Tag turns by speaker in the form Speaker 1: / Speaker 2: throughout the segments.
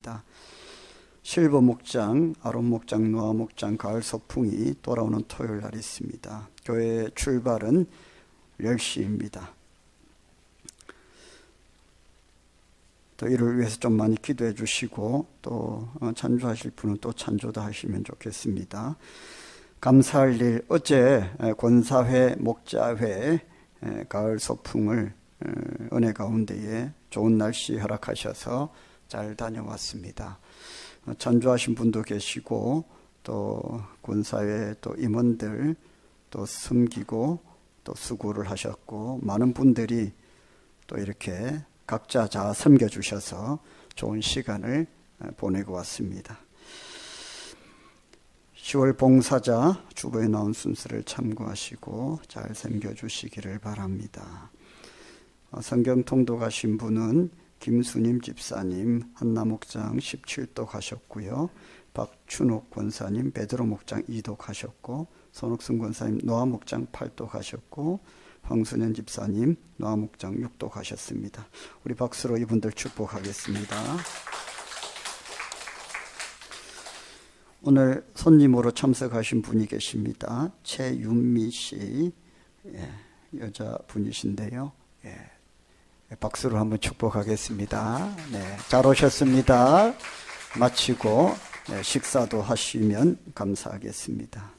Speaker 1: 하겠습니다. 실버 목장, 아론 목장, 노아 목장 가을 소풍이 돌아오는 토요일 날 있습니다. 교회 출발은 10시입니다. 또 이를 위해서 좀 많이 기도해 주시고 또 찬조하실 분은 또 찬조도 하시면 좋겠습니다. 감사할 일, 어제 권사회, 목자회 가을 소풍을 은혜 가운데에 좋은 날씨 허락하셔서 잘 다녀왔습니다. 찬조하신 분도 계시고 또 권사회 또 임원들 또 섬기고 또 수고를 하셨고 많은 분들이 또 이렇게 각자 다 섬겨주셔서 좋은 시간을 보내고 왔습니다. 10월 봉사자 주보에 나온 순서를 참고하시고 잘 섬겨주시기를 바랍니다. 성경 통독하신 분은 김수님 집사님 한나목장 17도 가셨고요. 박춘옥 권사님 베드로 목장 2도 가셨고, 손옥순 권사님 노아목장 8도 가셨고, 황순현 집사님 노아목장 6도 가셨습니다. 우리 박수로 이분들 축복하겠습니다. 오늘 손님으로 참석하신 분이 계십니다. 최윤미 씨, 여자분이신데요. 박수로 한번 축복하겠습니다. 잘 오셨습니다. 마치고 식사도 하시면 감사하겠습니다.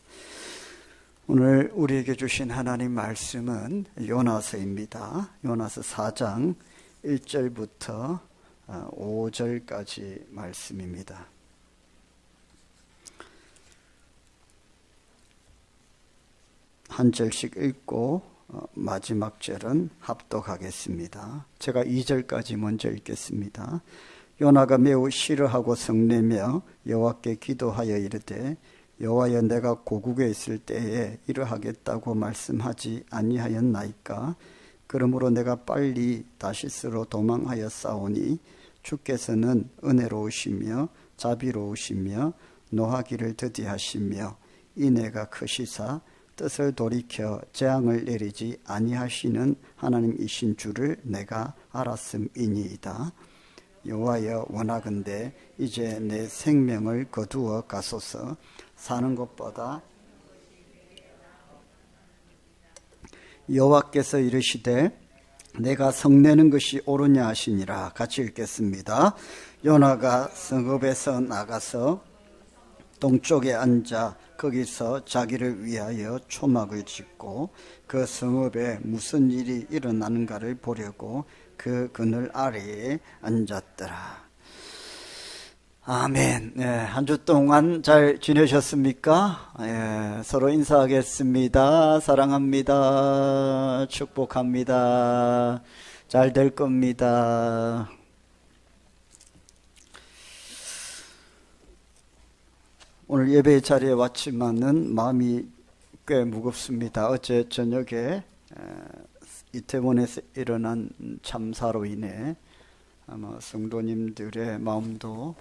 Speaker 1: 오늘 우리에게 주신 하나님 말씀은 요나서입니다. 요나서 4장 1절부터 5절까지 말씀입니다. 한 절씩 읽고 마지막 절은 합독하겠습니다. 제가 2절까지 먼저 읽겠습니다. 요나가 매우 싫어하고 성내며 여호와께 기도하여 이르되 여호와여, 내가 고국에 있을 때에 이러하겠다고 말씀하지 아니하였나이까? 그러므로 내가 빨리 다시스로 도망하여 싸우니 주께서는 은혜로우시며 자비로우시며 노하기를 더디하시며 인애가 크시사 뜻을 돌이켜 재앙을 내리지 아니하시는 하나님이신 줄을 내가 알았음이니이다. 여호와여, 원하건대 이제 내 생명을 거두어 가소서. 사는 것보다 여호와께서 이르시되 내가 성내는 것이 옳으냐 하시니라. 같이 읽겠습니다. 요나가 성읍에서 나가서 동쪽에 앉아 거기서 자기를 위하여 초막을 짓고 그 성읍에 무슨 일이 일어나는가를 보려고 그 그늘 아래에 앉았더라. 아멘. 한 주 동안 잘 지내셨습니까? 서로 인사하겠습니다. 사랑합니다. 축복합니다. 잘 될 겁니다. 오늘 예배 자리에 왔지만은 마음이 꽤 무겁습니다. 어제 저녁에 이태원에서 일어난 참사로 인해 아마 성도님들의 마음도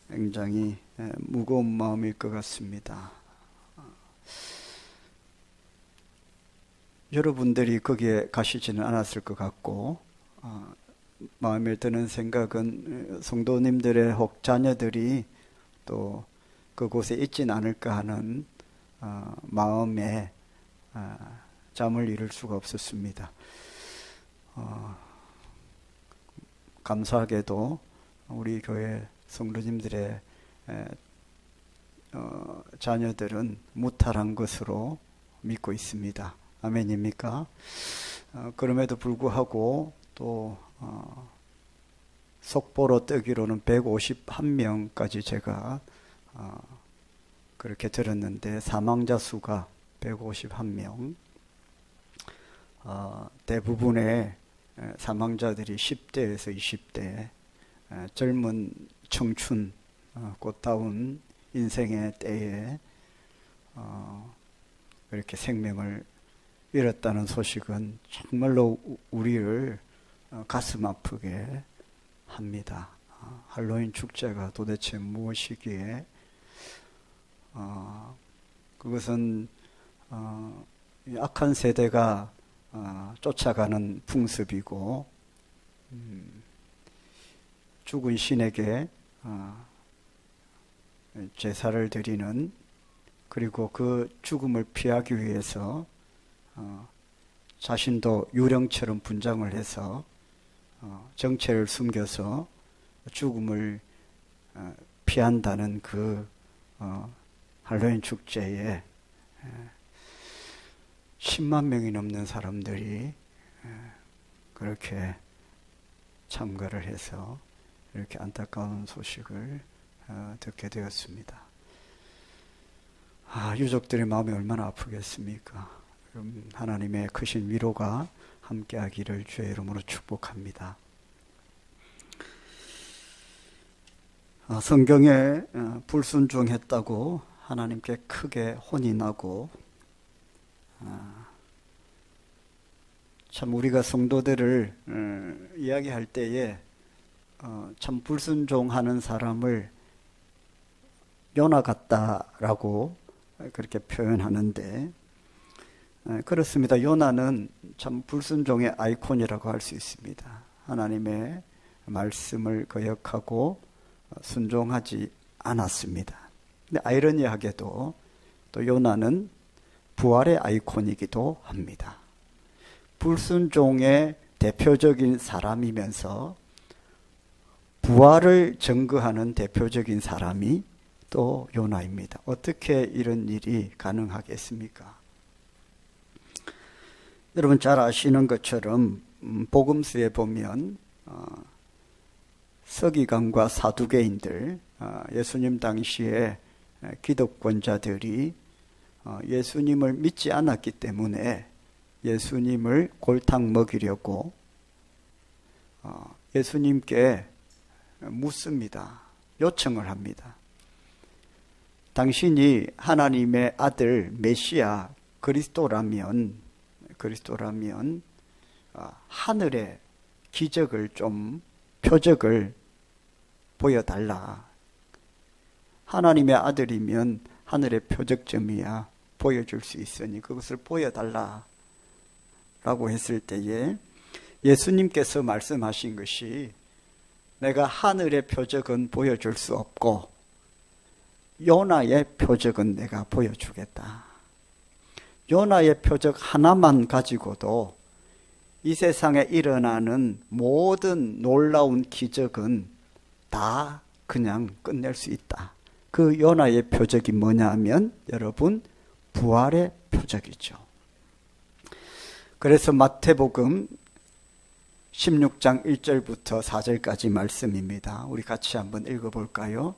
Speaker 1: 굉장히 무거운 마음일 것 같습니다. 여러분들이 거기에 가시지는 않았을 것 같고, 마음에 드는 생각은 성도님들의 혹 자녀들이 또 그곳에 있진 않을까 하는 마음에 잠을 이룰 수가 없었습니다. 감사하게도 우리 교회 성도님들의 자녀들은 무탈한 것으로 믿고 있습니다. 아멘입니까? 그럼에도 불구하고 또 속보로 뜨기로는 151명까지 제가 그렇게 들었는데 사망자 수가 151명, 대부분의 사망자들이 10대에서 20대 젊은 청춘 꽃다운 인생의 때에 이렇게 생명을 잃었다는 소식은 정말로 우리를 가슴 아프게 합니다. 할로윈 축제가 도대체 무엇이기에 그것은 악한 세대가 쫓아가는 풍습이고 죽은 신에게 제사를 드리는, 그리고 그 죽음을 피하기 위해서 자신도 유령처럼 분장을 해서 정체를 숨겨서 죽음을 피한다는 그 할로윈 축제에 10만 명이 넘는 사람들이 그렇게 참가를 해서 이렇게 안타까운 소식을 듣게 되었습니다. 유족들의 마음이 얼마나 아프겠습니까? 하나님의 크신 위로가 함께하기를 주의 이름으로 축복합니다. 성경에 불순종했다고 하나님께 크게 혼이 나고, 참 우리가 성도들을 이야기할 때에 참 불순종하는 사람을 요나 같다라고 그렇게 표현하는데, 그렇습니다. 요나는 참 불순종의 아이콘이라고 할 수 있습니다. 하나님의 말씀을 거역하고 순종하지 않았습니다. 근데 아이러니하게도 또 요나는 부활의 아이콘이기도 합니다. 불순종의 대표적인 사람이면서 부활을 증거하는 대표적인 사람이 또 요나입니다. 어떻게 이런 일이 가능하겠습니까? 여러분 잘 아시는 것처럼 복음서에 보면 서기관과 사두개인들, 예수님 당시에 기득권자들이 예수님을 믿지 않았기 때문에 예수님을 골탕 먹이려고 예수님께 묻습니다. 요청을 합니다. 당신이 하나님의 아들 메시아 그리스도라면 하늘의 기적을 좀, 표적을 보여달라. 하나님의 아들이면 하늘의 표적점이야 보여줄 수 있으니 그것을 보여달라 라고 했을 때에 예수님께서 말씀하신 것이, 내가 하늘의 표적은 보여줄 수 없고 요나의 표적은 내가 보여주겠다. 요나의 표적 하나만 가지고도 이 세상에 일어나는 모든 놀라운 기적은 다 그냥 끝낼 수 있다. 그 요나의 표적이 뭐냐 하면 여러분 부활의 표적이죠. 그래서 마태복음 16장 1절부터 4절까지 말씀입니다. 우리 같이 한번 읽어볼까요?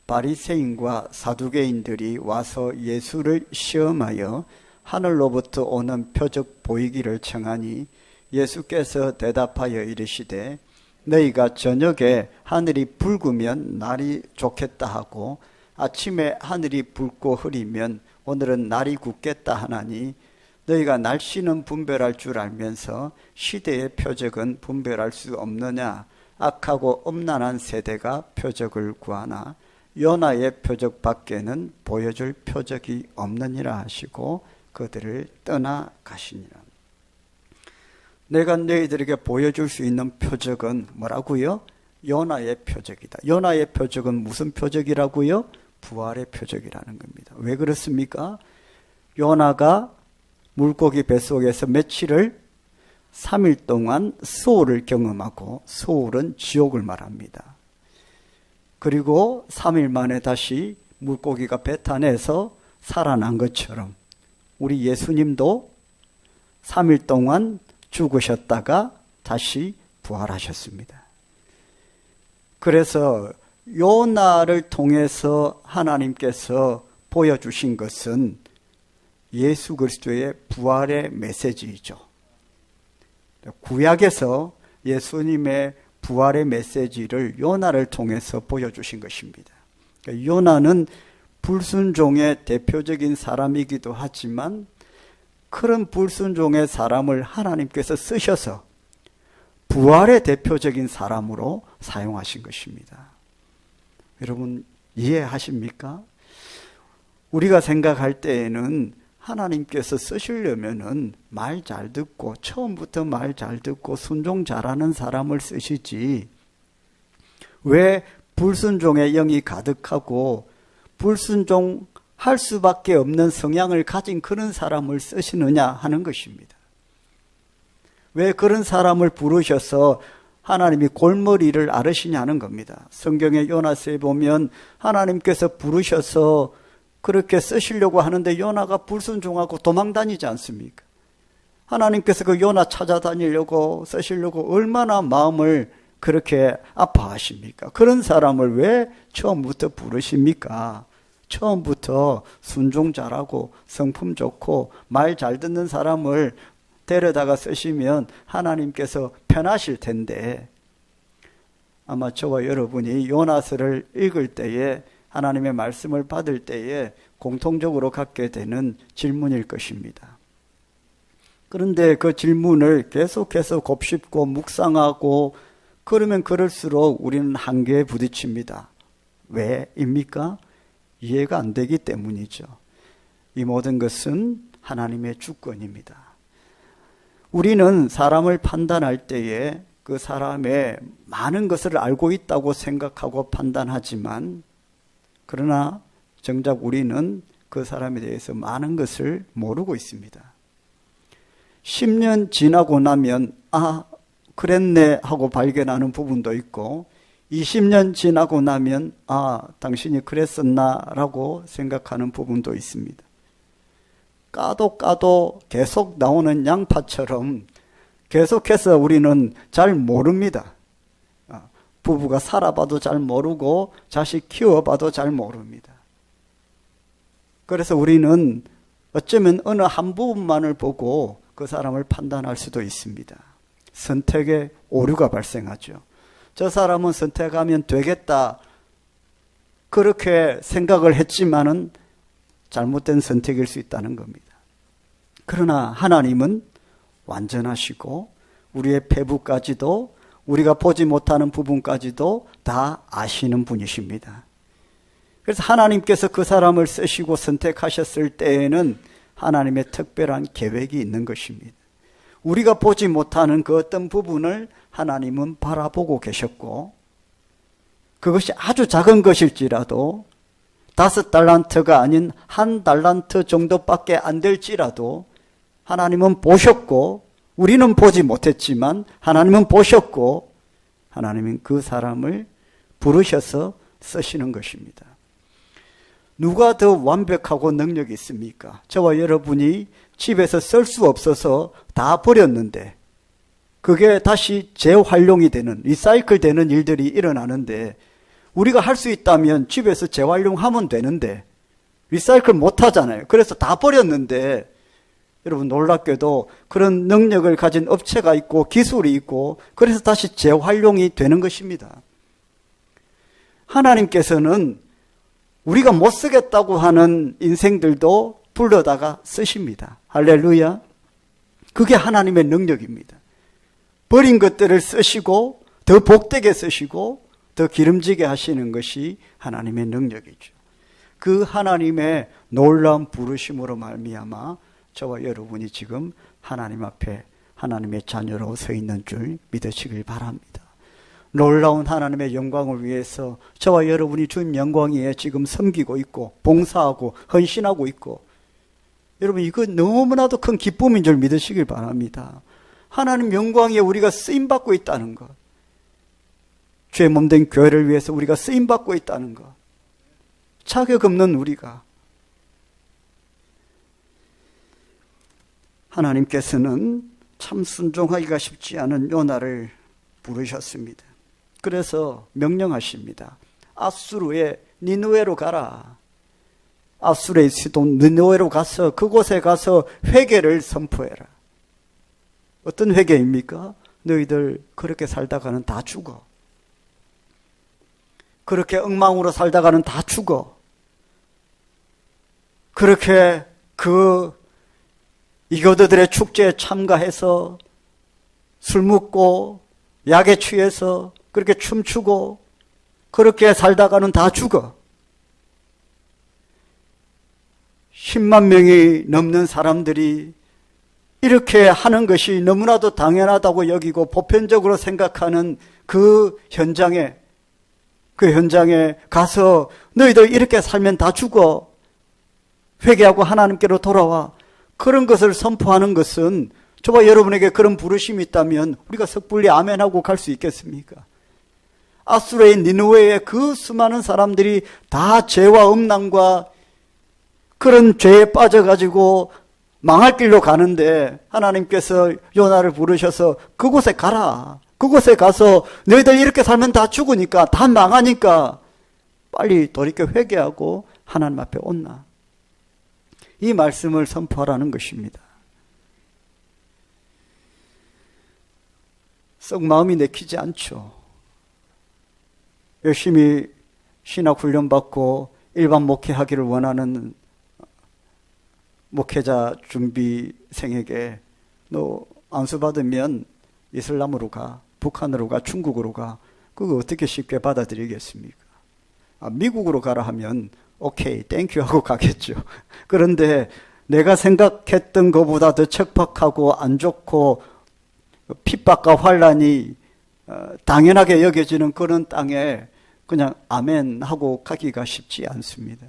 Speaker 1: 바리새인과 사두개인들이 와서 예수를 시험하여 하늘로부터 오는 표적 보이기를 청하니 예수께서 대답하여 이르시되, 너희가 저녁에 하늘이 붉으면 날이 좋겠다 하고 아침에 하늘이 붉고 흐리면 오늘은 날이 굳겠다 하나니, 너희가 날씨는 분별할 줄 알면서 시대의 표적은 분별할 수 없느냐? 악하고 엄난한 세대가 표적을 구하나 요나의 표적 밖에는 보여줄 표적이 없느니라 하시고 그들을 떠나가시니라. 내가 너희들에게 보여줄 수 있는 표적은 뭐라고요? 요나의 표적이다. 요나의 표적은 무슨 표적이라고요? 부활의 표적이라는 겁니다. 왜 그렇습니까? 요나가 물고기 뱃속에서 며칠을 3일 동안 소울을 경험하고, 소울은 지옥을 말합니다. 그리고 3일 만에 다시 물고기가 뱉어내서 살아난 것처럼 우리 예수님도 3일 동안 죽으셨다가 다시 부활하셨습니다. 그래서 요나를 통해서 하나님께서 보여주신 것은 예수 그리스도의 부활의 메시지이죠. 구약에서 예수님의 부활의 메시지를 요나를 통해서 보여주신 것입니다. 요나는 불순종의 대표적인 사람이기도 하지만 그런 불순종의 사람을 하나님께서 쓰셔서 부활의 대표적인 사람으로 사용하신 것입니다. 여러분 이해하십니까? 우리가 생각할 때에는 하나님께서 쓰시려면은 말 잘 듣고 처음부터 말 잘 듣고 순종 잘하는 사람을 쓰시지, 왜 불순종의 영이 가득하고 불순종할 수밖에 없는 성향을 가진 그런 사람을 쓰시느냐 하는 것입니다. 왜 그런 사람을 부르셔서 하나님이 골머리를 앓으시냐는 겁니다. 성경의 요나서에 보면 하나님께서 부르셔서 그렇게 쓰시려고 하는데 요나가 불순종하고 도망다니지 않습니까? 하나님께서 그 요나 찾아다니려고 쓰시려고 얼마나 마음을 그렇게 아파하십니까? 그런 사람을 왜 처음부터 부르십니까? 처음부터 순종 잘하고 성품 좋고 말 잘 듣는 사람을 데려다가 쓰시면 하나님께서 편하실 텐데, 아마 저와 여러분이 요나서를 읽을 때에 하나님의 말씀을 받을 때에 공통적으로 갖게 되는 질문일 것입니다. 그런데 그 질문을 계속해서 곱씹고 묵상하고 그러면 그럴수록 우리는 한계에 부딪힙니다. 왜입니까? 이해가 안 되기 때문이죠. 이 모든 것은 하나님의 주권입니다. 우리는 사람을 판단할 때에 그 사람의 많은 것을 알고 있다고 생각하고 판단하지만, 그러나 정작 우리는 그 사람에 대해서 많은 것을 모르고 있습니다. 10년 지나고 나면 그랬네 하고 발견하는 부분도 있고, 20년 지나고 나면 당신이 그랬었나 라고 생각하는 부분도 있습니다. 까도 계속 나오는 양파처럼 계속해서 우리는 잘 모릅니다. 부부가 살아봐도 잘 모르고 자식 키워봐도 잘 모릅니다. 그래서 우리는 어쩌면 어느 한 부분만을 보고 그 사람을 판단할 수도 있습니다. 선택에 오류가 발생하죠. 저 사람은 선택하면 되겠다 그렇게 생각을 했지만은 잘못된 선택일 수 있다는 겁니다. 그러나 하나님은 완전하시고 우리의 배부까지도, 우리가 보지 못하는 부분까지도 다 아시는 분이십니다. 그래서 하나님께서 그 사람을 쓰시고 선택하셨을 때에는 하나님의 특별한 계획이 있는 것입니다. 우리가 보지 못하는 그 어떤 부분을 하나님은 바라보고 계셨고, 그것이 아주 작은 것일지라도 5달란트가 아닌 1달란트 정도밖에 안 될지라도 하나님은 보셨고, 우리는 보지 못했지만 하나님은 보셨고, 하나님은 그 사람을 부르셔서 쓰시는 것입니다. 누가 더 완벽하고 능력이 있습니까? 저와 여러분이 집에서 쓸 수 없어서 다 버렸는데 그게 다시 재활용이 되는, 리사이클 되는 일들이 일어나는데, 우리가 할 수 있다면 집에서 재활용하면 되는데 리사이클 못 하잖아요. 그래서 다 버렸는데, 여러분 놀랍게도 그런 능력을 가진 업체가 있고 기술이 있고 그래서 다시 재활용이 되는 것입니다. 하나님께서는 우리가 못 쓰겠다고 하는 인생들도 불러다가 쓰십니다. 할렐루야. 그게 하나님의 능력입니다. 버린 것들을 쓰시고 더 복되게 쓰시고 더 기름지게 하시는 것이 하나님의 능력이죠. 그 하나님의 놀라운 부르심으로 말미암아 저와 여러분이 지금 하나님 앞에 하나님의 자녀로 서 있는 줄 믿으시길 바랍니다. 놀라운 하나님의 영광을 위해서 저와 여러분이 주님 영광 위에 지금 섬기고 있고 봉사하고 헌신하고 있고, 여러분 이거 너무나도 큰 기쁨인 줄 믿으시길 바랍니다. 하나님 영광 위에 우리가 쓰임받고 있다는 것, 주의 몸된 교회를 위해서 우리가 쓰임받고 있다는 것, 자격 없는 우리가, 하나님께서는 참 순종하기가 쉽지 않은 요나를 부르셨습니다. 그래서 명령하십니다. 아수르의 니느웨로 가라. 아수르의 수도 니느웨로 가서 그곳에 가서 회개를 선포해라. 어떤 회개입니까? 너희들 그렇게 살다가는 다 죽어. 그렇게 엉망으로 살다가는 다 죽어. 그렇게 이교도들의 축제에 참가해서 술 먹고 약에 취해서 그렇게 춤추고 그렇게 살다가는 다 죽어. 10만 명이 넘는 사람들이 이렇게 하는 것이 너무나도 당연하다고 여기고 보편적으로 생각하는 그 현장에 그 현장에 가서 너희들 이렇게 살면 다 죽어. 회개하고 하나님께로 돌아와. 그런 것을 선포하는 것은 저와 여러분에게 그런 부르심이 있다면 우리가 섣불리 아멘하고 갈 수 있겠습니까? 아수르의 니느웨의 그 수많은 사람들이 다 죄와 음란과 그런 죄에 빠져가지고 망할 길로 가는데 하나님께서 요나를 부르셔서 그곳에 가라. 그곳에 가서 너희들 이렇게 살면 다 죽으니까 다 망하니까 빨리 돌이켜 회개하고 하나님 앞에 온나. 이 말씀을 선포하라는 것입니다. 썩 마음이 내키지 않죠. 열심히 신학 훈련 받고 일반 목회하기를 원하는 목회자 준비생에게 너 안수 받으면 이슬람으로 가, 북한으로 가, 중국으로 가. 그거 어떻게 쉽게 받아들이겠습니까? 미국으로 가라 하면 오케이, 땡큐 하고 가겠죠. 그런데 내가 생각했던 것보다 더 척박하고 안 좋고 핍박과 환란이 당연하게 여겨지는 그런 땅에 그냥 아멘 하고 가기가 쉽지 않습니다.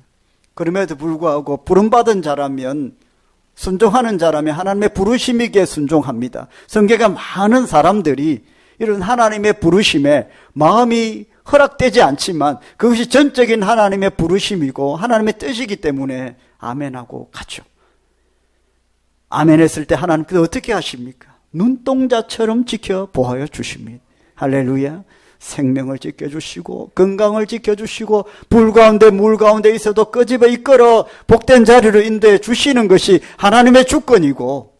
Speaker 1: 그럼에도 불구하고 부름받은 자라면, 순종하는 자라면 하나님의 부르심이기에 순종합니다. 성경에 많은 사람들이 이런 하나님의 부르심에 마음이 허락되지 않지만 그것이 전적인 하나님의 부르심이고 하나님의 뜻이기 때문에 아멘하고 가죠. 아멘했을 때 하나님께서 어떻게 하십니까? 눈동자처럼 지켜 보하여 주십니다. 할렐루야. 생명을 지켜주시고 건강을 지켜주시고 불 가운데 물 가운데 있어도 끄집어 이끌어 복된 자리로 인도해 주시는 것이 하나님의 주권이고,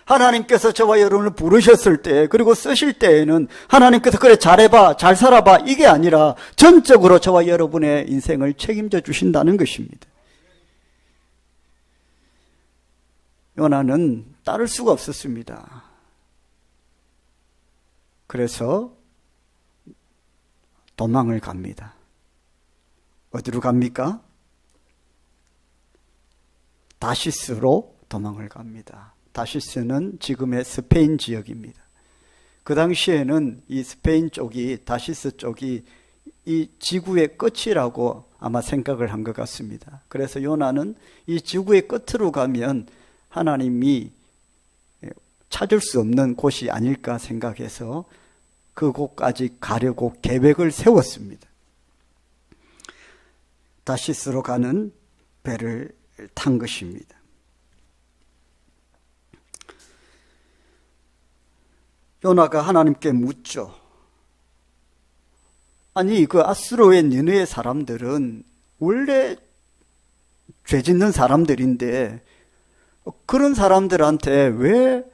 Speaker 1: 하나님께서 저와 여러분을 부르셨을 때 그리고 쓰실 때에는 하나님께서 그래 잘해봐 잘 살아봐 이게 아니라 전적으로 저와 여러분의 인생을 책임져 주신다는 것입니다. 요나는 따를 수가 없었습니다. 그래서 도망을 갑니다. 어디로 갑니까? 다시스로 도망을 갑니다. 다시스는 지금의 스페인 지역입니다. 그 당시에는 이 스페인 쪽이, 다시스 쪽이 이 지구의 끝이라고 아마 생각을 한 것 같습니다. 그래서 요나는 이 지구의 끝으로 가면 하나님이 찾을 수 없는 곳이 아닐까 생각해서 그곳까지 가려고 계획을 세웠습니다. 다시스로 가는 배를 탄 것입니다. 요나가 하나님께 묻죠. 아니, 그 아수르의 니느웨 사람들은 원래 죄 짓는 사람들인데 그런 사람들한테 왜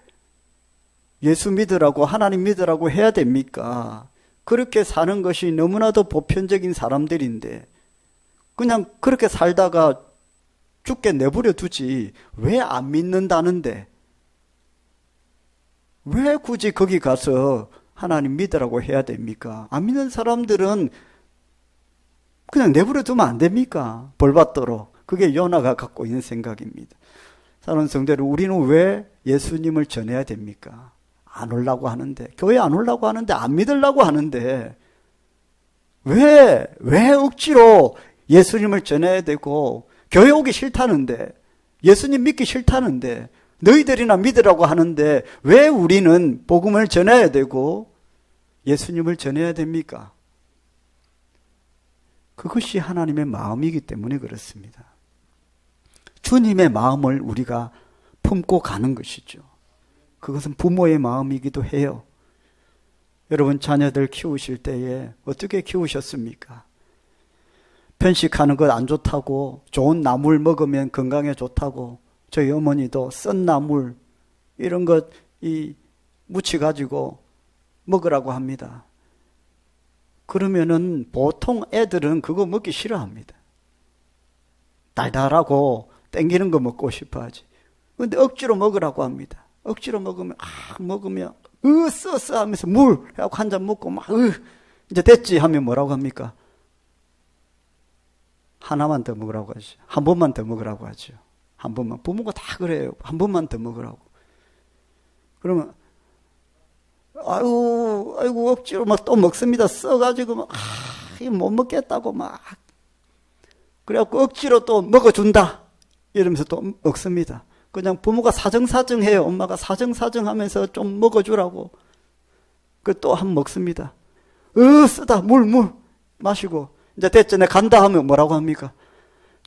Speaker 1: 예수 믿으라고, 하나님 믿으라고 해야 됩니까? 그렇게 사는 것이 너무나도 보편적인 사람들인데 그냥 그렇게 살다가 죽게 내버려 두지 왜 안 믿는다는데 왜 굳이 거기 가서 하나님 믿으라고 해야 됩니까? 안 믿는 사람들은 그냥 내버려 두면 안 됩니까? 벌 받도록. 그게 요나가 갖고 있는 생각입니다. 사랑하는 성도들, 우리는 왜 예수님을 전해야 됩니까? 안 오려고 하는데, 교회 안 오려고 하는데, 안 믿으려고 하는데 왜 억지로 예수님을 전해야 되고, 교회 오기 싫다는데, 예수님 믿기 싫다는데, 너희들이나 믿으라고 하는데 왜 우리는 복음을 전해야 되고 예수님을 전해야 됩니까? 그것이 하나님의 마음이기 때문에 그렇습니다. 주님의 마음을 우리가 품고 가는 것이죠. 그것은 부모의 마음이기도 해요. 여러분 자녀들 키우실 때에 어떻게 키우셨습니까? 편식하는 것 안 좋다고, 좋은 나물 먹으면 건강에 좋다고, 저희 어머니도 썬 나물 이런 것 무쳐가지고 먹으라고 합니다. 그러면은 보통 애들은 그거 먹기 싫어합니다. 달달하고 땡기는 거 먹고 싶어 하지. 근데 억지로 먹으라고 합니다. 억지로 먹으면 써서 하면서 물 해갖고 한 잔 먹고 이제 됐지 하면 뭐라고 합니까? 하나만 더 먹으라고 하죠. 한 번만 더 먹으라고 하죠. 한 번만. 부모가 다 그래요. 한 번만 더 먹으라고. 그러면 아이고 억지로 막 또 먹습니다. 써가지고 못 먹겠다고 막. 그래갖고 억지로 또 먹어준다. 이러면서 또 먹습니다. 그냥 부모가 사정사정해요. 엄마가 사정사정하면서 좀 먹어주라고. 그 또 한 번 먹습니다. 쓰다. 물 마시고. 이제 됐죠. 내 간다 하면 뭐라고 합니까?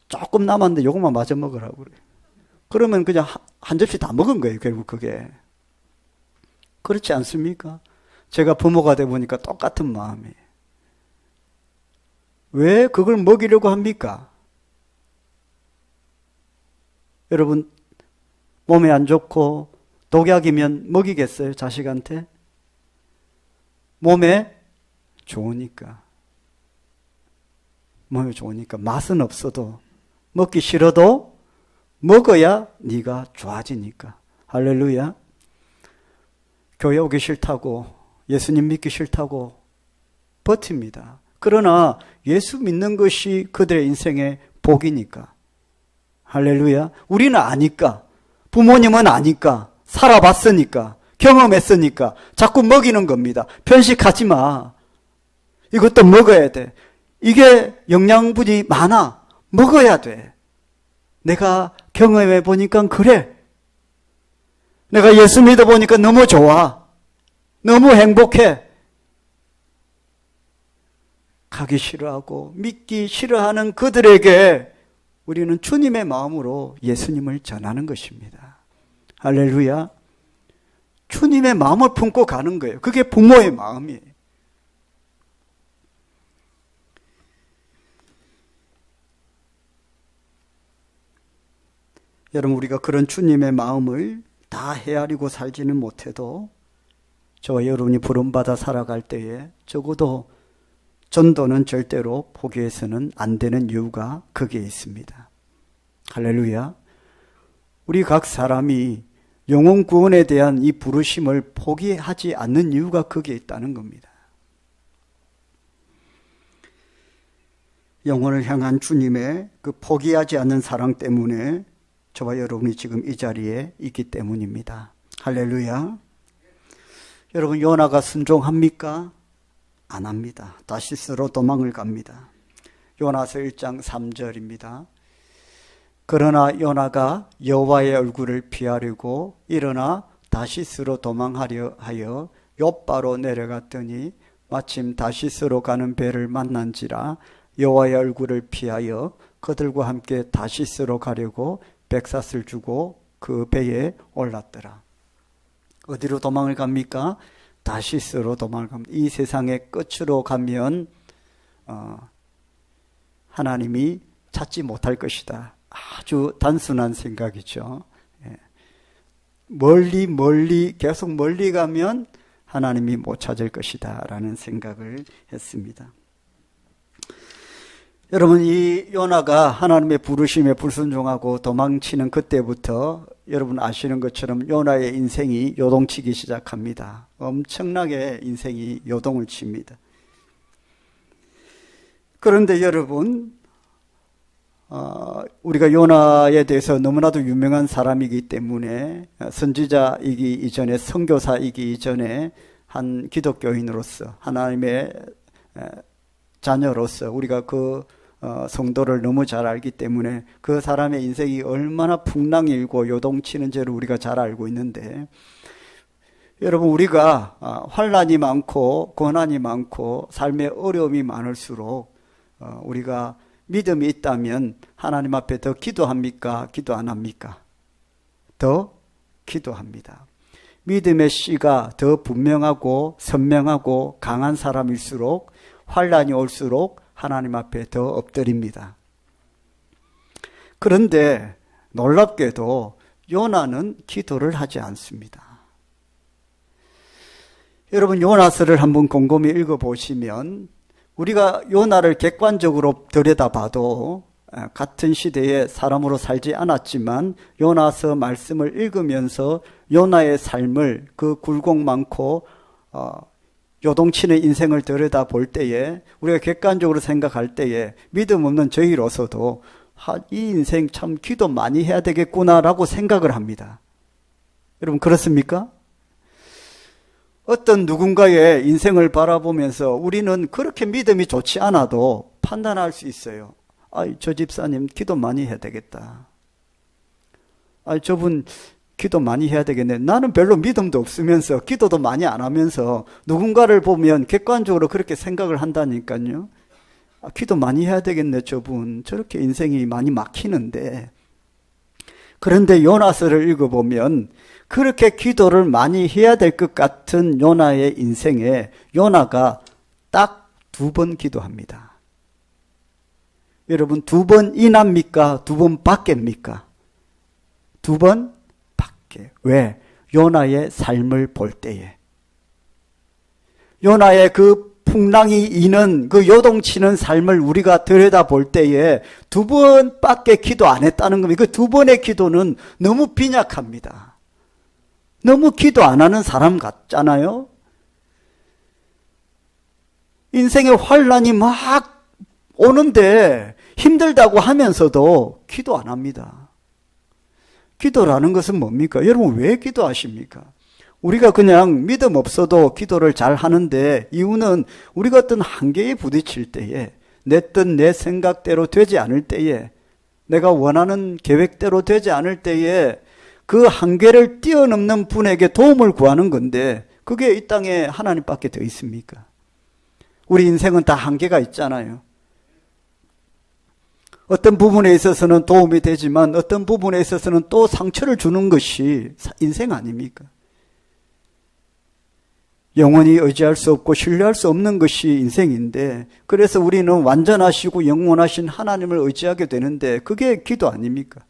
Speaker 1: 조금 남았는데 요것만 마저 먹으라고 그래요. 그러면 그냥 한 접시 다 먹은 거예요. 결국 그게. 그렇지 않습니까? 제가 부모가 돼 보니까 똑같은 마음이에요. 왜 그걸 먹이려고 합니까? 여러분, 몸에 안 좋고 독약이면 먹이겠어요? 자식한테? 몸에 좋으니까. 몸에 좋으니까. 맛은 없어도 먹기 싫어도 먹어야 네가 좋아지니까. 할렐루야. 교회 오기 싫다고, 예수님 믿기 싫다고 버팁니다. 그러나 예수 믿는 것이 그들의 인생의 복이니까. 할렐루야. 우리는 아니까, 부모님은 아니까, 살아봤으니까, 경험했으니까 자꾸 먹이는 겁니다. 편식하지 마. 이것도 먹어야 돼. 이게 영양분이 많아. 먹어야 돼. 내가 경험해 보니까 그래. 내가 예수 믿어 보니까 너무 좋아. 너무 행복해. 가기 싫어하고 믿기 싫어하는 그들에게 우리는 주님의 마음으로 예수님을 전하는 것입니다. 할렐루야. 주님의 마음을 품고 가는 거예요. 그게 부모의 마음이에요. 여러분, 우리가 그런 주님의 마음을 다 헤아리고 살지는 못해도 저와 여러분이 부름받아 살아갈 때에 적어도 전도는 절대로 포기해서는 안 되는 이유가 거기에 있습니다. 할렐루야. 우리 각 사람이 영혼 구원에 대한 이 부르심을 포기하지 않는 이유가 거기에 있다는 겁니다. 영혼을 향한 주님의 그 포기하지 않는 사랑 때문에 저와 여러분이 지금 이 자리에 있기 때문입니다. 할렐루야. 여러분, 요나가 순종합니까? 안 합니다. 다시스로 도망을 갑니다. 요나서 1장 3절입니다. 그러나 요나가 여호와의 얼굴을 피하려고 일어나 다시스로 도망하려 하여 욥바로 내려갔더니 마침 다시스로 가는 배를 만난지라 여호와의 얼굴을 피하여 그들과 함께 다시스로 가려고 백삿을 주고 그 배에 올랐더라. 어디로 도망을 갑니까? 다시스로 도망을 갑니다. 이 세상의 끝으로 가면 하나님이 찾지 못할 것이다. 아주 단순한 생각이죠. 멀리 계속 멀리 가면 하나님이 못 찾을 것이다 라는 생각을 했습니다. 여러분, 이 요나가 하나님의 부르심에 불순종하고 도망치는 그때부터 여러분 아시는 것처럼 요나의 인생이 요동치기 시작합니다. 엄청나게 인생이 요동을 칩니다. 그런데 여러분, 우리가 요나에 대해서 너무나도 유명한 사람이기 때문에 선지자이기 이전에, 선교사이기 이전에 한 기독교인으로서, 하나님의 자녀로서 우리가 그 성도를 너무 잘 알기 때문에 그 사람의 인생이 얼마나 풍랑일고 요동치는지를 우리가 잘 알고 있는데, 여러분, 우리가 환난이 많고 고난이 많고 삶의 어려움이 많을수록 우리가 믿음이 있다면 하나님 앞에 더 기도합니까? 기도 안 합니까? 더 기도합니다. 믿음의 씨가 더 분명하고 선명하고 강한 사람일수록 환난이 올수록 하나님 앞에 더 엎드립니다. 그런데 놀랍게도 요나는 기도를 하지 않습니다. 여러분, 요나서를 한번 곰곰이 읽어보시면 우리가 요나를 객관적으로 들여다봐도 같은 시대에 사람으로 살지 않았지만 요나서 말씀을 읽으면서 요나의 삶을, 그 굴곡 많고 요동치는 인생을 들여다볼 때에, 우리가 객관적으로 생각할 때에 믿음 없는 저희로서도 이 인생 참 기도 많이 해야 되겠구나라고 생각을 합니다. 여러분, 그렇습니까? 어떤 누군가의 인생을 바라보면서 우리는 그렇게 믿음이 좋지 않아도 판단할 수 있어요. 저 집사님 기도 많이 해야 되겠다. 저분 기도 많이 해야 되겠네. 나는 별로 믿음도 없으면서 기도도 많이 안 하면서 누군가를 보면 객관적으로 그렇게 생각을 한다니까요. 기도 많이 해야 되겠네. 저분 저렇게 인생이 많이 막히는데. 그런데 요나서를 읽어보면 그렇게 기도를 많이 해야 될 것 같은 요나의 인생에 요나가 딱 2번 기도합니다. 여러분 2번이납니까? 2번 밖입니까? 2번 밖에. 왜? 요나의 삶을 볼 때에. 요나의 그 풍랑이 이는 그 요동치는 삶을 우리가 들여다볼 때에 2번밖에 기도 안 했다는 겁니다. 그 2번의 기도는 너무 빈약합니다. 너무 기도 안 하는 사람 같잖아요. 인생의 환란이 막 오는데 힘들다고 하면서도 기도 안 합니다. 기도라는 것은 뭡니까? 여러분 왜 기도하십니까? 우리가 그냥 믿음 없어도 기도를 잘 하는데 이유는 우리가 어떤 한계에 부딪힐 때에 내 뜻, 내 생각대로 되지 않을 때에 내가 원하는 계획대로 되지 않을 때에 그 한계를 뛰어넘는 분에게 도움을 구하는 건데 그게 이 땅에 하나님밖에 더 있습니까? 우리 인생은 다 한계가 있잖아요. 어떤 부분에 있어서는 도움이 되지만 어떤 부분에 있어서는 또 상처를 주는 것이 인생 아닙니까? 영원히 의지할 수 없고 신뢰할 수 없는 것이 인생인데 그래서 우리는 완전하시고 영원하신 하나님을 의지하게 되는데 그게 기도 아닙니까?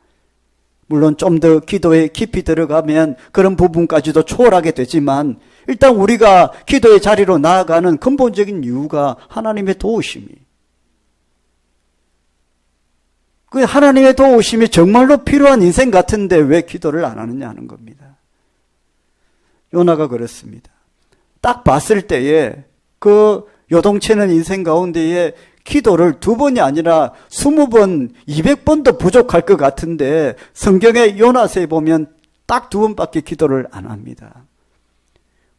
Speaker 1: 물론 좀 더 기도에 깊이 들어가면 그런 부분까지도 초월하게 되지만 일단 우리가 기도의 자리로 나아가는 근본적인 이유가 하나님의 도우심이. 그 하나님의 도우심이 정말로 필요한 인생 같은데 왜 기도를 안 하느냐 하는 겁니다. 요나가 그렇습니다. 딱 봤을 때에 그 요동치는 인생 가운데에 기도를 2번이 아니라 20번, 200번도 부족할 것 같은데 성경의 요나서에 보면 딱 2번밖에 기도를 안 합니다.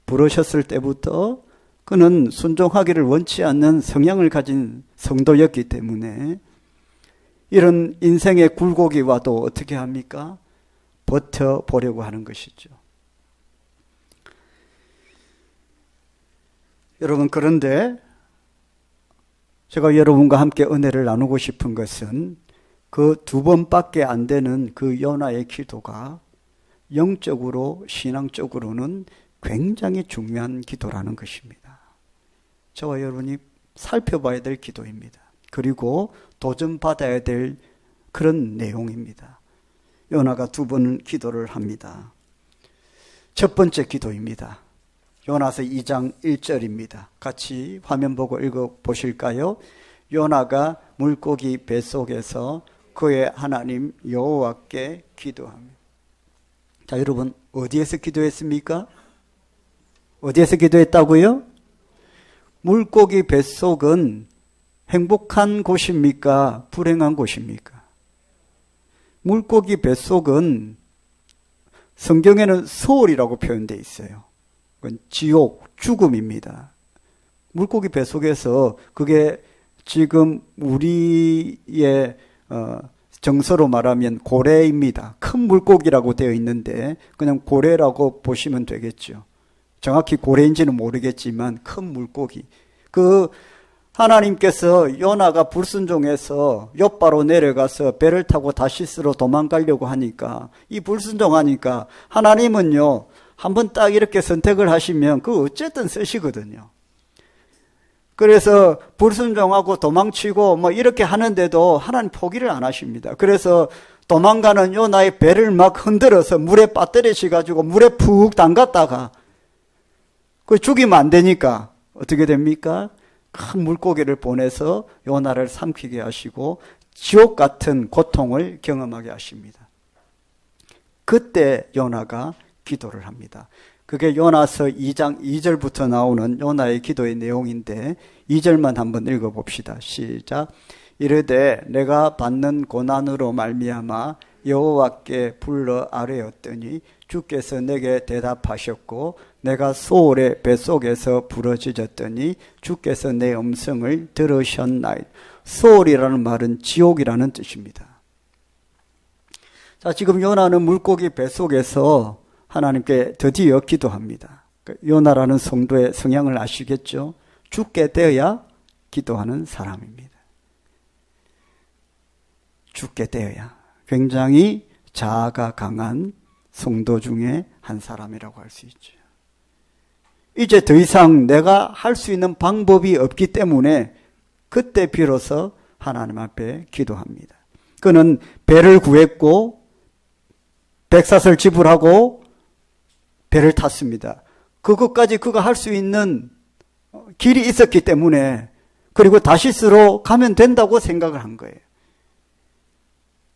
Speaker 1: 부르셨을 때부터 그는 순종하기를 원치 않는 성향을 가진 성도였기 때문에 이런 인생의 굴곡이 와도 어떻게 합니까? 버텨보려고 하는 것이죠. 여러분 그런데 제가 여러분과 함께 은혜를 나누고 싶은 것은 그 2번밖에 안 되는 그 요나의 기도가 영적으로 신앙적으로는 굉장히 중요한 기도라는 것입니다. 저와 여러분이 살펴봐야 될 기도입니다. 그리고 도전받아야 될 그런 내용입니다. 요나가 2번 기도를 합니다. 첫 번째 기도입니다. 요나서 2장 1절입니다. 같이 화면 보고 읽어보실까요? 요나가 물고기 뱃속에서 그의 하나님 여호와께 기도합니다. 자, 여러분 어디에서 기도했습니까? 어디에서 기도했다고요? 물고기 뱃속은 행복한 곳입니까? 불행한 곳입니까? 물고기 뱃속은 성경에는 소울이라고 표현되어 있어요. 그건 지옥, 죽음입니다. 물고기 뱃속에서 그게 지금 우리의 정서로 말하면 고래입니다. 큰 물고기라고 되어 있는데 그냥 고래라고 보시면 되겠죠. 정확히 고래인지는 모르겠지만 큰 물고기. 그 하나님께서 요나가 불순종해서 욥바로 내려가서 배를 타고 다시스로 도망가려고 하니까 이 불순종하니까 하나님은요 한번 딱 이렇게 선택을 하시면 그 어쨌든 쓰시거든요. 그래서 불순종하고 도망치고 뭐 이렇게 하는데도 하나님 포기를 안 하십니다. 그래서 도망가는 요나의 배를 막 흔들어서 물에 빠뜨리시 가지고 물에 푹 담갔다가 그 죽이면 안 되니까 어떻게 됩니까? 큰 물고기를 보내서 요나를 삼키게 하시고 지옥 같은 고통을 경험하게 하십니다. 그때 요나가 기도를 합니다. 그게 요나서 2장 2절부터 나오는 요나의 기도의 내용인데 2절만 한번 읽어봅시다. 시작. 이르되 내가 받는 고난으로 말미암아 여호와께 불러 아뢰었더니 주께서 내게 대답하셨고 내가 소울의 뱃속에서 부러지졌더니 주께서 내 음성을 들으셨나이다. 소울이라는 말은 지옥이라는 뜻입니다. 자, 지금 요나는 물고기 뱃속에서 하나님께 드디어 기도합니다. 요나라는 성도의 성향을 아시겠죠? 죽게 되어야 기도하는 사람입니다. 죽게 되어야. 굉장히 자아가 강한 성도 중에 한 사람이라고 할 수 있죠. 이제 더 이상 내가 할 수 있는 방법이 없기 때문에 그때 비로소 하나님 앞에 기도합니다. 그는 배를 구했고 백사슬 지불하고 배를 탔습니다. 그것까지 그가 할 수 있는 길이 있었기 때문에, 그리고 다시스로 가면 된다고 생각을 한 거예요.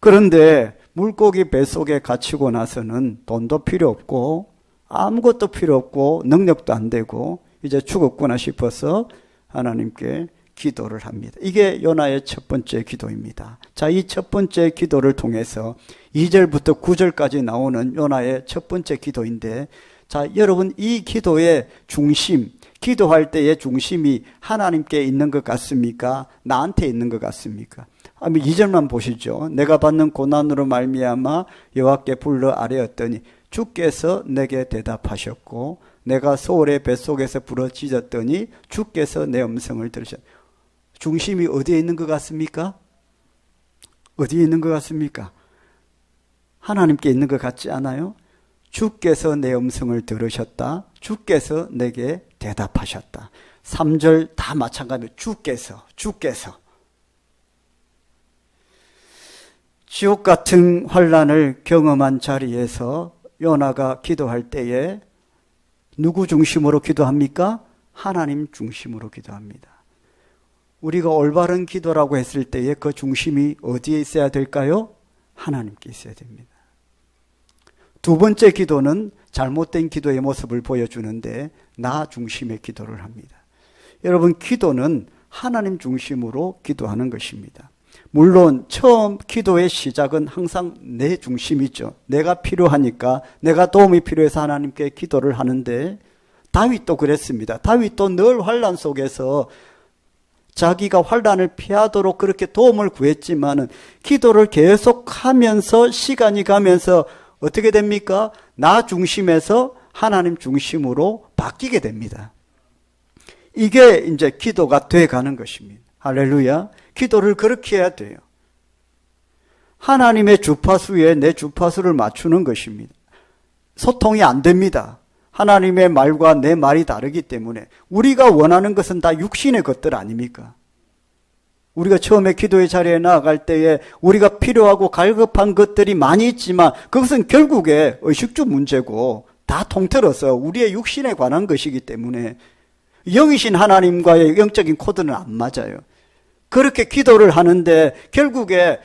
Speaker 1: 그런데 물고기 뱃속에 갇히고 나서는 돈도 필요 없고 아무것도 필요 없고 능력도 안 되고 이제 죽었구나 싶어서 하나님께 기도를 합니다. 이게 요나의 첫 번째 기도입니다. 자, 이 첫 번째 기도를 통해서 2절부터 9절까지 나오는 요나의 첫 번째 기도인데, 자, 여러분, 이 기도의 중심, 기도할 때의 중심이 하나님께 있는 것 같습니까? 나한테 있는 것 같습니까? 2절만 보시죠. 내가 받는 고난으로 말미암아 여호와께 불러 아뢰었더니 주께서 내게 대답하셨고 내가 소울의 뱃속에서 부러지졌더니 주께서 내 음성을 들으셨다. 중심이 어디에 있는 것 같습니까? 어디에 있는 것 같습니까? 하나님께 있는 것 같지 않아요? 주께서 내 음성을 들으셨다. 주께서 내게 대답하셨다. 3절 다 마찬가지로 주께서. 지옥 같은 환난을 경험한 자리에서 요나가 기도할 때에 누구 중심으로 기도합니까? 하나님 중심으로 기도합니다. 우리가 올바른 기도라고 했을 때에 그 중심이 어디에 있어야 될까요? 하나님께 있어야 됩니다. 두 번째 기도는 잘못된 기도의 모습을 보여주는데 나 중심의 기도를 합니다. 여러분, 기도는 하나님 중심으로 기도하는 것입니다. 물론 처음 기도의 시작은 항상 내 중심이죠. 내가 필요하니까, 내가 도움이 필요해서 하나님께 기도를 하는데, 다윗도 그랬습니다. 다윗도 늘 환난 속에서 자기가 환난을 피하도록 그렇게 도움을 구했지만은 기도를 계속하면서 시간이 가면서 어떻게 됩니까? 나 중심에서 하나님 중심으로 바뀌게 됩니다. 이게 이제 기도가 돼 가는 것입니다. 할렐루야. 기도를 그렇게 해야 돼요. 하나님의 주파수에 내 주파수를 맞추는 것입니다. 소통이 안 됩니다. 하나님의 말과 내 말이 다르기 때문에. 우리가 원하는 것은 다 육신의 것들 아닙니까? 우리가 처음에 기도의 자리에 나아갈 때에 우리가 필요하고 갈급한 것들이 많이 있지만 그것은 결국에 의식주 문제고 다 통틀어서 우리의 육신에 관한 것이기 때문에 영이신 하나님과의 영적인 코드는 안 맞아요. 그렇게 기도를 하는데 결국에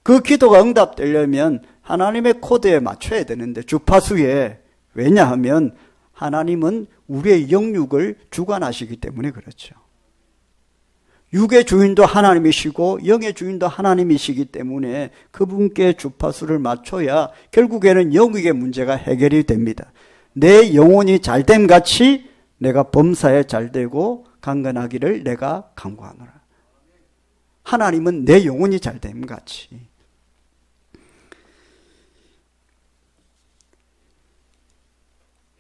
Speaker 1: 그 기도가 응답되려면 하나님의 코드에 맞춰야 되는데, 주파수에. 왜냐하면 하나님은 우리의 영육을 주관하시기 때문에 그렇죠. 육의 주인도 하나님이시고 영의 주인도 하나님이시기 때문에 그분께 주파수를 맞춰야 결국에는 영육의 문제가 해결이 됩니다. 내 영혼이 잘됨 같이 내가 범사에 잘되고 강건하기를 내가 간구하노라. 하나님은 내 영혼이 잘됨 같이.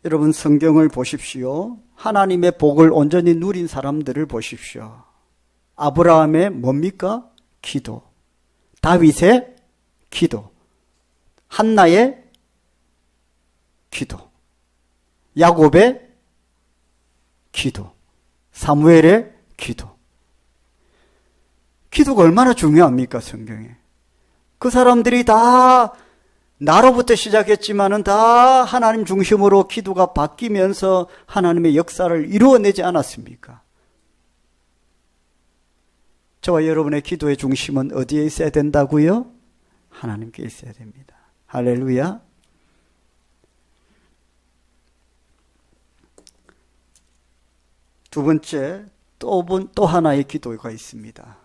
Speaker 1: 여러분, 성경을 보십시오. 하나님의 복을 온전히 누린 사람들을 보십시오. 아브라함의 뭡니까? 기도. 다윗의 기도. 한나의 기도. 야곱의 기도. 사무엘의 기도. 기도가 얼마나 중요합니까, 성경에? 그 사람들이 다 나로부터 시작했지만은 다 하나님 중심으로 기도가 바뀌면서 하나님의 역사를 이루어내지 않았습니까? 저와 여러분의 기도의 중심은 어디에 있어야 된다고요? 하나님께 있어야 됩니다. 할렐루야. 두 번째, 또 하나의 기도가 있습니다.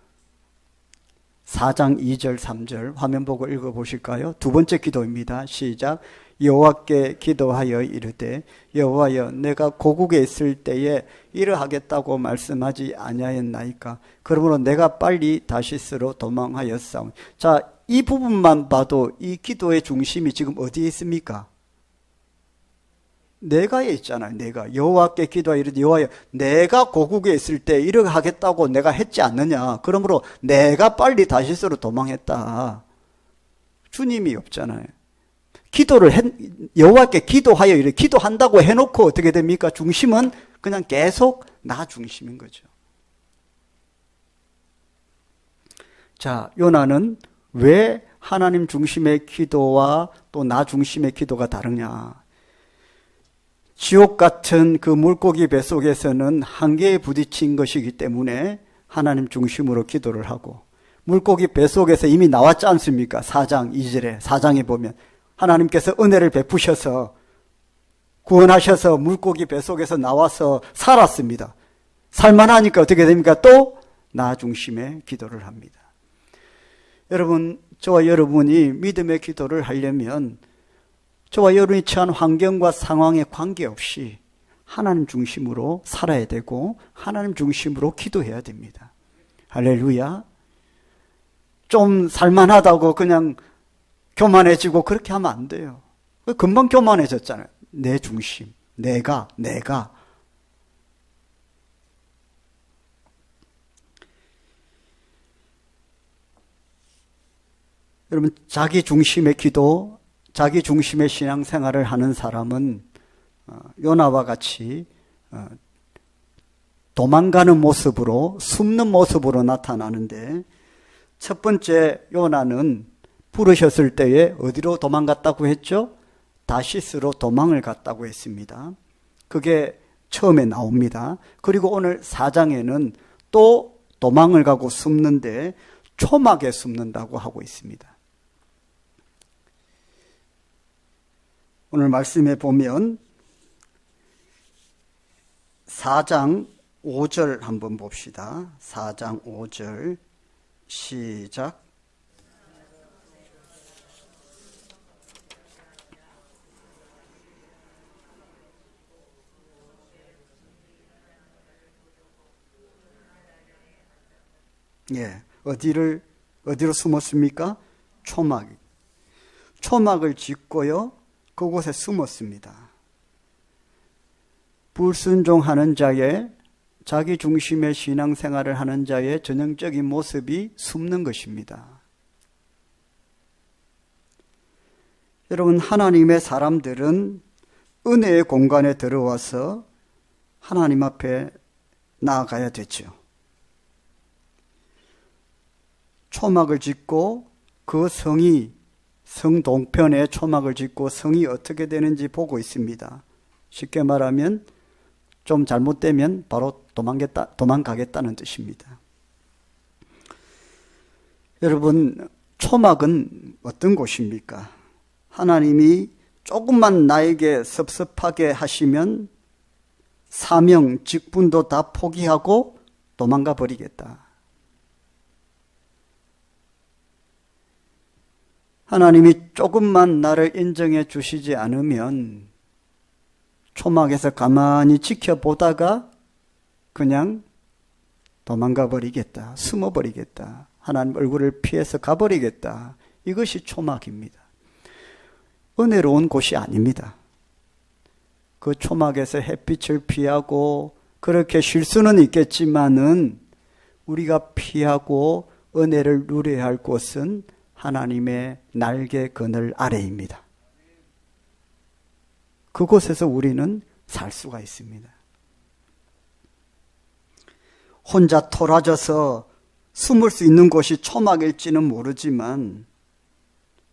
Speaker 1: 4장 2절 3절 화면 보고 읽어보실까요? 두 번째 기도입니다. 시작. 여호와께 기도하여 이르되 여호와여 내가 고국에 있을 때에 이러하겠다고 말씀하지 아니하였나이까. 그러므로 내가 빨리 다시스로 도망하였사오니. 자, 이 부분만 봐도 이 기도의 중심이 지금 어디에 있습니까? 내가에 있잖아요. 내가 여호와께 기도하여 이르되 여호와여 내가 고국에 있을 때 이렇게 하겠다고 내가 했지 않느냐. 그러므로 내가 빨리 다시스로 도망했다. 주님이 없잖아요. 여호와께 기도하여 이렇게 기도한다고 해놓고 어떻게 됩니까? 중심은 그냥 계속 나 중심인 거죠. 자, 요나는 왜 하나님 중심의 기도와 또 나 중심의 기도가 다르냐? 지옥 같은 그 물고기 뱃속에서는 한계에 부딪힌 것이기 때문에 하나님 중심으로 기도를 하고, 물고기 뱃속에서 이미 나왔지 않습니까? 4장 2절에 4장에 보면 하나님께서 은혜를 베푸셔서 구원하셔서 물고기 뱃속에서 나와서 살았습니다. 살만하니까 어떻게 됩니까? 또 나 중심의 기도를 합니다. 여러분, 저와 여러분이 믿음의 기도를 하려면 저와 여러분이 처한 환경과 상황에 관계없이 하나님 중심으로 살아야 되고 하나님 중심으로 기도해야 됩니다. 할렐루야. 좀 살만하다고 그냥 교만해지고 그렇게 하면 안 돼요. 금방 교만해졌잖아요. 내 중심, 내가. 여러분, 자기 중심의 기도, 자기 중심의 신앙생활을 하는 사람은 요나와 같이 도망가는 모습으로, 숨는 모습으로 나타나는데, 첫 번째 요나는 부르셨을 때에 어디로 도망갔다고 했죠? 다시스로 도망을 갔다고 했습니다. 그게 처음에 나옵니다. 그리고 오늘 4장에는 또 도망을 가고 숨는데 초막에 숨는다고 하고 있습니다. 오늘 말씀에 보면 4장 5절 한번 봅시다. 4장 5절 시작. 예, 어디로 숨었습니까? 초막을 짓고요, 그곳에 숨었습니다. 불순종하는 자의, 자기 중심의 신앙생활을 하는 자의 전형적인 모습이 숨는 것입니다. 여러분, 하나님의 사람들은 은혜의 공간에 들어와서 하나님 앞에 나아가야 되죠. 초막을 짓고 그 성 동편에 초막을 짓고 성이 어떻게 되는지 보고 있습니다. 쉽게 말하면 좀 잘못되면 바로 도망가겠다는 뜻입니다. 여러분, 초막은 어떤 곳입니까? 하나님이 조금만 나에게 섭섭하게 하시면 사명, 직분도 다 포기하고 도망가 버리겠다. 하나님이 조금만 나를 인정해 주시지 않으면 초막에서 가만히 지켜보다가 그냥 도망가 버리겠다. 숨어 버리겠다. 하나님 얼굴을 피해서 가버리겠다. 이것이 초막입니다. 은혜로운 곳이 아닙니다. 그 초막에서 햇빛을 피하고 그렇게 쉴 수는 있겠지만은 우리가 피하고 은혜를 누려야 할 곳은 하나님의 날개 그늘 아래입니다. 그곳에서 우리는 살 수가 있습니다. 혼자 토라져서 숨을 수 있는 곳이 초막일지는 모르지만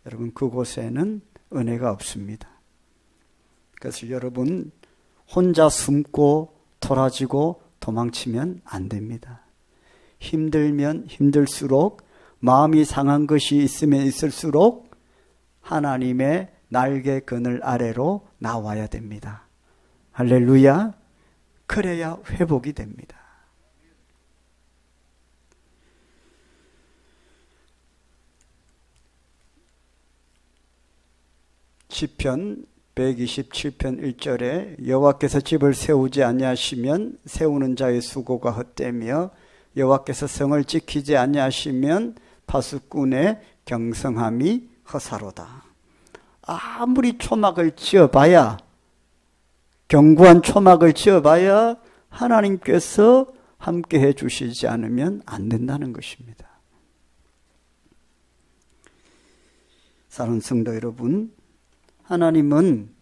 Speaker 1: 여러분, 그곳에는 은혜가 없습니다. 그래서 여러분, 혼자 숨고 토라지고 도망치면 안 됩니다. 힘들면 힘들수록, 마음이 상한 것이 있으면 있을수록 하나님의 날개 그늘 아래로 나와야 됩니다. 할렐루야. 그래야 회복이 됩니다. 시편 127편 1절에 여호와께서 집을 세우지 아니하시면 세우는 자의 수고가 헛되며 여호와께서 성을 지키지 아니하시면 파수꾼의 경성함이 허사로다. 아무리 초막을 지어봐야, 견고한 초막을 지어봐야 하나님께서 함께 해주시지 않으면 안 된다는 것입니다. 사랑하는 성도 여러분, 하나님은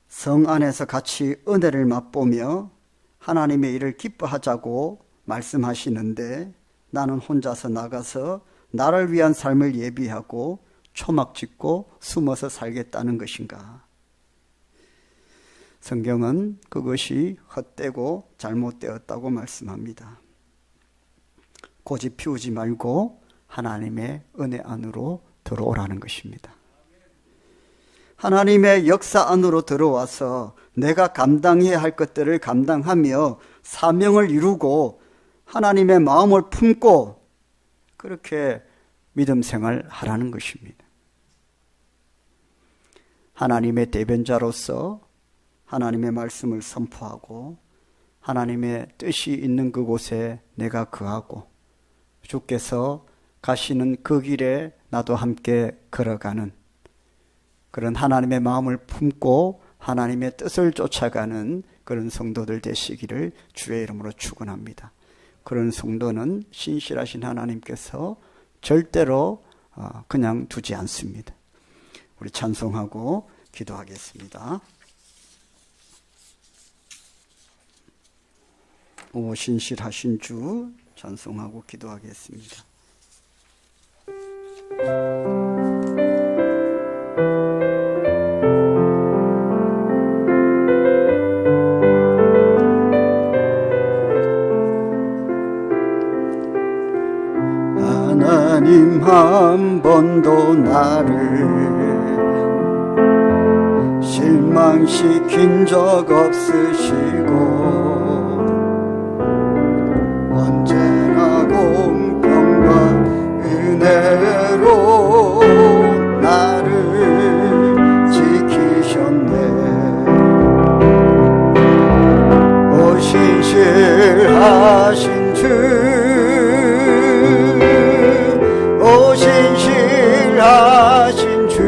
Speaker 1: 성 안에서 같이 은혜를 맛보며 하나님의 일을 기뻐하자고 말씀하시는데, 나는 혼자서 나가서 나를 위한 삶을 예비하고 초막 짓고 숨어서 살겠다는 것인가? 성경은 그것이 헛되고 잘못되었다고 말씀합니다. 고집 피우지 말고 하나님의 은혜 안으로 들어오라는 것입니다. 하나님의 역사 안으로 들어와서 내가 감당해야 할 것들을 감당하며 사명을 이루고 하나님의 마음을 품고 그렇게 믿음 생활을 하라는 것입니다. 하나님의 대변자로서 하나님의 말씀을 선포하고 하나님의 뜻이 있는 그곳에 내가 거하고 주께서 가시는 그 길에 나도 함께 걸어가는 그런 하나님의 마음을 품고 하나님의 뜻을 쫓아가는 그런 성도들 되시기를 주의 이름으로 축원합니다. 그런 성도는 신실하신 하나님께서 절대로 그냥 두지 않습니다. 우리 찬송하고 기도하겠습니다. 오 신실하신 주 찬송하고 기도하겠습니다. 하나님 한 번도 나를 실망시킨 적 없으시고 언제나 공평과 은혜로 나를 지키셨네. 오 신실하신 주, 오 신실하신 주,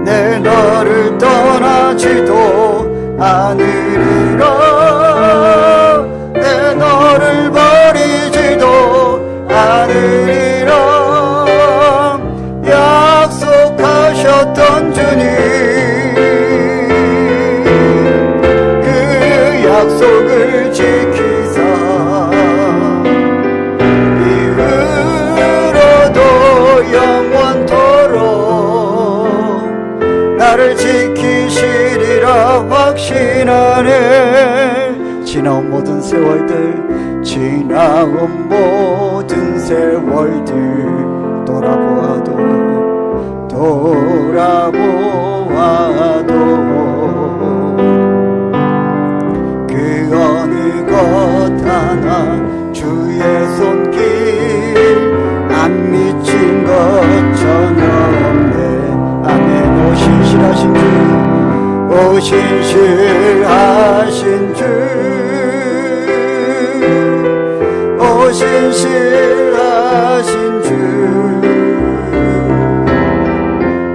Speaker 1: 내 너를 떠나지도 않으리라. 내 너를 버리지도 않으리라. 약속하셨던 주님, 그 약속을 지키사 이후로도 영원토록 나를 지키시리라 확신하네. 지나온 모든 세월들, 지나온 모든 세월들 돌아보아도 그 어느 것 하나 주의 손길 안 미친 것 전혀 없네. 아멘. 오 신실하신 주, 오 신실하신 주, 오 신실하신 주,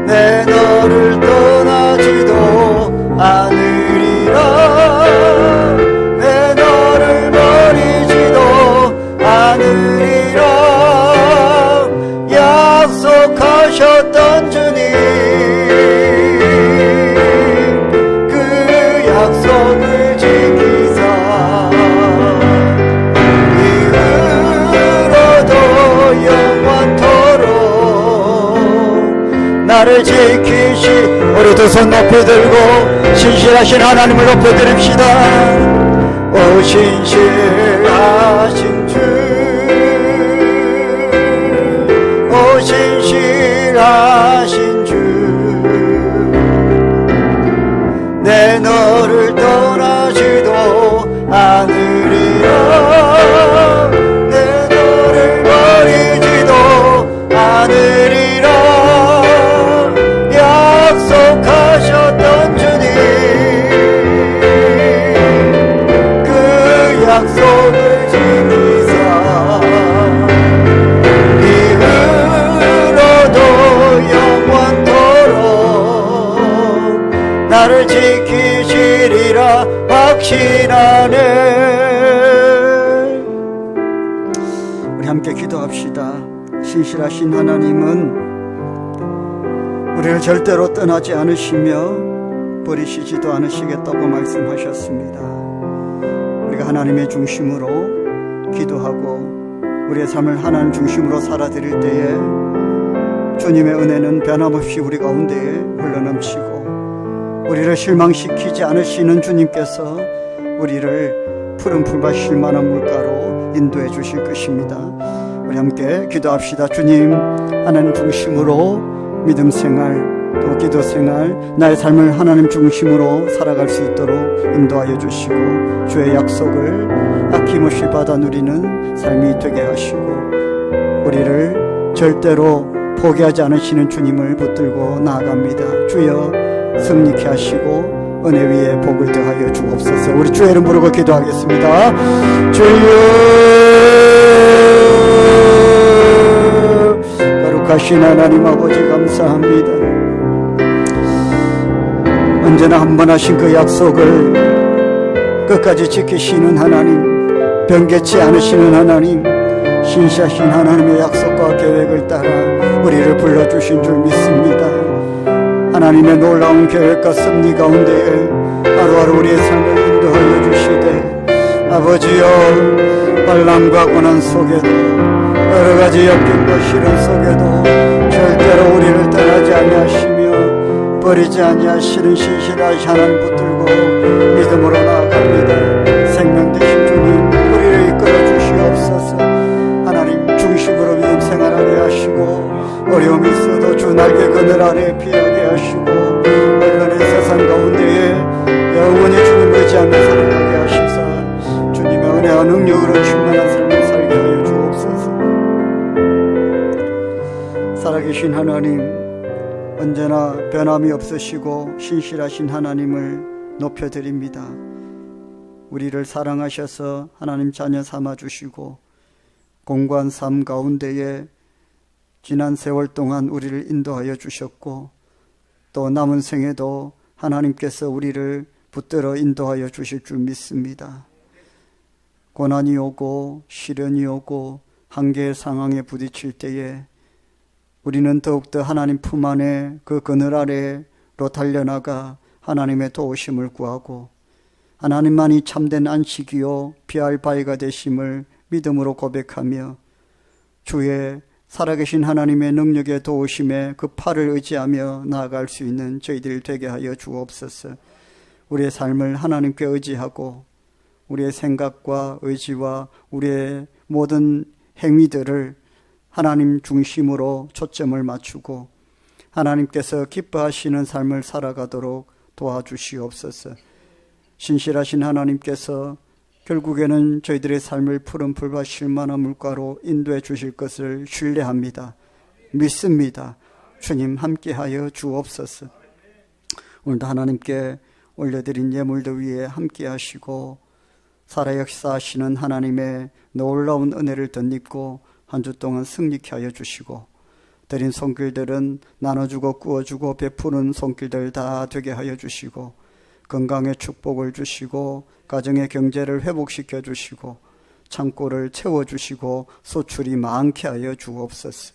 Speaker 1: 내 너를 떠나지도 않으리라. 내 너를 버리지도 않으리라. 약속하셨던 주님, 그 약속을 지키사 나를 지키시. 우리 두 손 높이 들고 신실하신 하나님을 높여드립시다. 오 신실하신 주, 오 신실하신 주, 내 너를 떠나지도 않으리라. 내 너를 버리지도 않으리라. 함께 기도합시다. 신실하신 하나님은 우리를 절대로 떠나지 않으시며 버리시지도 않으시겠다고 말씀하셨습니다. 우리가 하나님의 중심으로 기도하고 우리의 삶을 하나님 중심으로 살아드릴 때에 주님의 은혜는 변함없이 우리 가운데에 흘러넘치고 우리를 실망시키지 않으시는 주님께서 우리를 푸른 풀밭 쉴만한 물가로 인도해 주실 것입니다. 우리 함께 기도합시다. 주님, 하나님 중심으로 믿음 생활 또 기도 생활, 나의 삶을 하나님 중심으로 살아갈 수 있도록 인도하여 주시고 주의 약속을 아낌없이 받아 누리는 삶이 되게 하시고 우리를 절대로 포기하지 않으시는 주님을 붙들고 나아갑니다. 주여 승리케 하시고 은혜 위에 복을 더하여 주옵소서. 우리 주의 이름 부르고 기도하겠습니다. 주여, 거룩하신 하나님 아버지 감사합니다. 언제나 한 번 하신 그 약속을 끝까지 지키시는 하나님, 변개치 않으시는 하나님, 신실하신 하나님의 약속과 계획을 따라 우리를 불러주신 줄 믿습니다. 하나님의 놀라운 계획과 섭리 가운데에 하루하루 우리의 삶을 인도하여 주시되 아버지여, 환난과 고난 속에도 여러 가지 역경과 시련 속에도 절대로 우리를 떠나지 아니하시며 버리지 아니하시는 신실하신 하나님 붙들고 믿음으로 나아갑니다. 생명 되신 주님, 우리를 이끌어 주시옵소서. 하나님 중심으로 믿음 생활하게 하시고 어려움이 있어도 주 날개 그늘 아래 피하게 하시고 혼란의 세상 가운데에 영원히 주님 의지하며 살아가게 하시사 주님의 은혜와 능력으로 충만한 삶을 살게 하여 주옵소서. 살아계신 하나님, 언제나 변함이 없으시고 신실하신 하나님을 높여드립니다. 우리를 사랑하셔서 하나님 자녀 삼아주시고 공고한 삶 가운데에 지난 세월 동안 우리를 인도하여 주셨고 또 남은 생에도 하나님께서 우리를 붙들어 인도하여 주실 줄 믿습니다. 고난이 오고 시련이 오고 한계의 상황에 부딪힐 때에 우리는 더욱더 하나님 품 안에 그 그늘 아래로 달려나가 하나님의 도우심을 구하고 하나님만이 참된 안식이요 피할 바위가 되심을 믿음으로 고백하며 주의 살아계신 하나님의 능력의 도우심에 그 팔을 의지하며 나아갈 수 있는 저희들 되게 하여 주옵소서. 우리의 삶을 하나님께 의지하고 우리의 생각과 의지와 우리의 모든 행위들을 하나님 중심으로 초점을 맞추고 하나님께서 기뻐하시는 삶을 살아가도록 도와주시옵소서. 신실하신 하나님께서 결국에는 저희들의 삶을 푸른 풀과 쉴만한 물가로 인도해 주실 것을 신뢰합니다. 믿습니다. 주님 함께하여 주옵소서. 오늘도 하나님께 올려드린 예물들 위에 함께하시고 살아 역사하시는 하나님의 놀라운 은혜를 덧입고 한 주 동안 승리케 하여 주시고 드린 손길들은 나눠주고 구워주고 베푸는 손길들 다 되게 하여 주시고 건강의 축복을 주시고 가정의 경제를 회복시켜 주시고 창고를 채워주시고 소출이 많게 하여 주옵소서.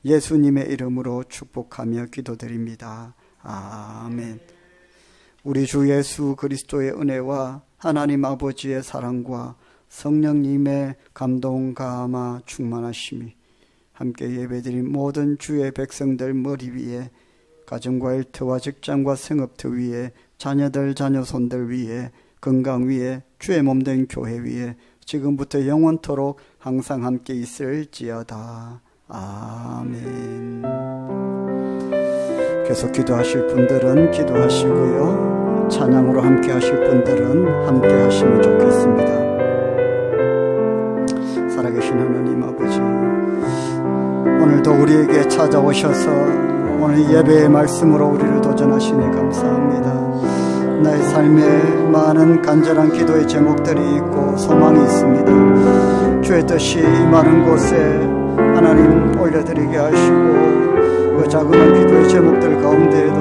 Speaker 1: 예수님의 이름으로 축복하며 기도드립니다. 아멘. 우리 주 예수 그리스도의 은혜와 하나님 아버지의 사랑과 성령님의 감동 감화 충만하심이 함께 예배드린 모든 주의 백성들 머리 위에 가정과 일터와 직장과 생업터 위에 자녀들 자녀손들 위에 건강 위에 주의 몸된 교회 위에 지금부터 영원토록 항상 함께 있을지어다. 아멘. 계속 기도하실 분들은 기도하시고요. 찬양으로 함께 하실 분들은 함께 하시면 좋겠습니다. 살아계신 하나님 아버지, 오늘도 우리에게 찾아오셔서 오늘 예배의 말씀으로 우리를 도전하시니 감사합니다. 나의 삶에 많은 간절한 기도의 제목들이 있고 소망이 있습니다. 주의 뜻이 많은 곳에 하나님 올려드리게 하시고 그 자그마한 기도의 제목들 가운데에도